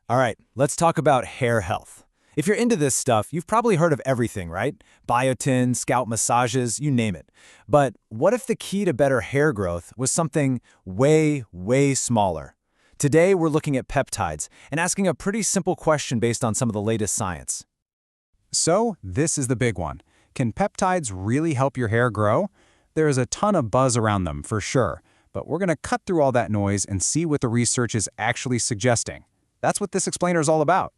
All right, let's talk about hair health. If you're into this stuff, you've probably heard of everything, right? Biotin, scalp massages, you name it. But what if the key to better hair growth was something way, way smaller? Today, we're looking at peptides and asking a pretty simple question based on some of the latest science. So, this is the big one. Can peptides really help your hair grow? There is a ton of buzz around them, for sure, but we're going to cut through all that noise and see what the research is actually suggesting. That's what this explainer is all about.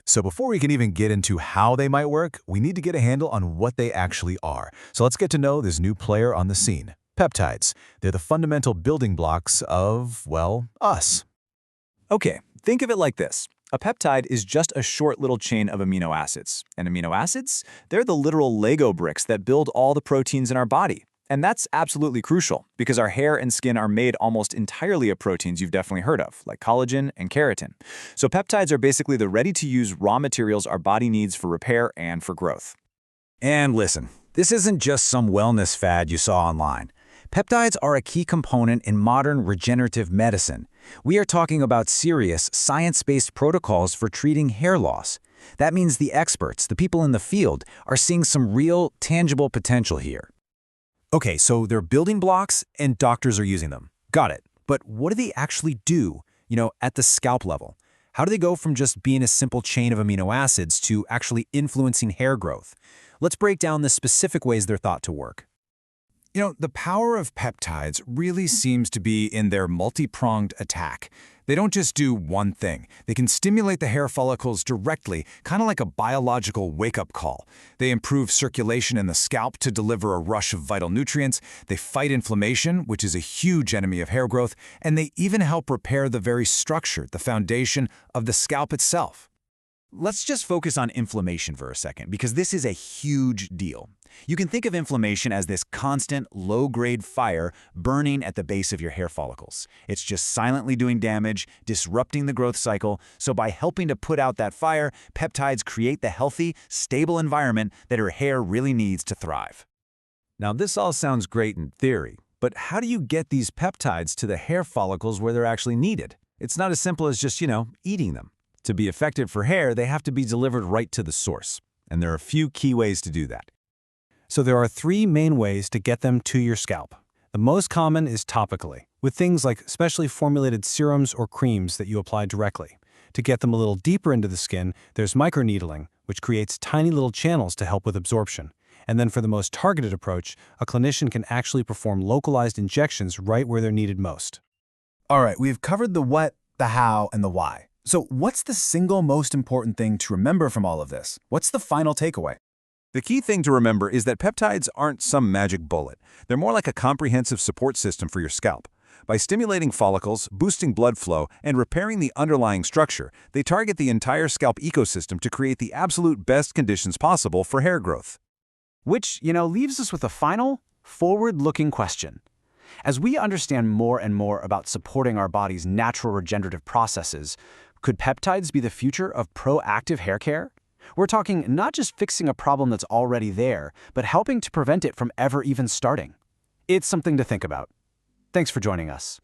So before we can even get into how they might work, we need to get a handle on what they actually are. So let's get to know this new player on the scene. Peptides. They're the fundamental building blocks of, well, us. Okay, think of it like this. A peptide is just a short little chain of amino acids. And amino acids? They're the literal Lego bricks that build all the proteins in our body. And that's absolutely crucial, because our hair and skin are made almost entirely of proteins you've definitely heard of, like collagen and keratin. So peptides are basically the ready-to-use raw materials our body needs for repair and for growth. And listen, this isn't just some wellness fad you saw online. Peptides are a key component in modern regenerative medicine. We are talking about serious, science-based protocols for treating hair loss. That means the experts, the people in the field, are seeing some real, tangible potential here. Okay, so they're building blocks and doctors are using them. Got it. But what do they actually do, at the scalp level? How do they go from just being a simple chain of amino acids to actually influencing hair growth? Let's break down the specific ways they're thought to work. The power of peptides really seems to be in their multi-pronged attack. They don't just do one thing. They can stimulate the hair follicles directly, kind of like a biological wake-up call. They improve circulation in the scalp to deliver a rush of vital nutrients. They fight inflammation, which is a huge enemy of hair growth, and they even help repair the very structure, the foundation of the scalp itself. Let's just focus on inflammation for a second, because this is a huge deal. You can think of inflammation as this constant, low-grade fire burning at the base of your hair follicles. It's just silently doing damage, disrupting the growth cycle, so by helping to put out that fire, peptides create the healthy, stable environment that your hair really needs to thrive. Now, this all sounds great in theory, but how do you get these peptides to the hair follicles where they're actually needed? It's not as simple as just, eating them. To be effective for hair, they have to be delivered right to the source. And there are a few key ways to do that. So there are three main ways to get them to your scalp. The most common is topically, with things like specially formulated serums or creams that you apply directly. To get them a little deeper into the skin, there's microneedling, which creates tiny little channels to help with absorption. And then for the most targeted approach, a clinician can actually perform localized injections right where they're needed most. All right, we've covered the what, the how, and the why. So what's the single most important thing to remember from all of this? What's the final takeaway? The key thing to remember is that peptides aren't some magic bullet. They're more like a comprehensive support system for your scalp. By stimulating follicles, boosting blood flow, and repairing the underlying structure, they target the entire scalp ecosystem to create the absolute best conditions possible for hair growth. Which, leaves us with a final, forward-looking question. As we understand more and more about supporting our body's natural regenerative processes, could peptides be the future of proactive hair care? We're talking not just fixing a problem that's already there, but helping to prevent it from ever even starting. It's something to think about. Thanks for joining us.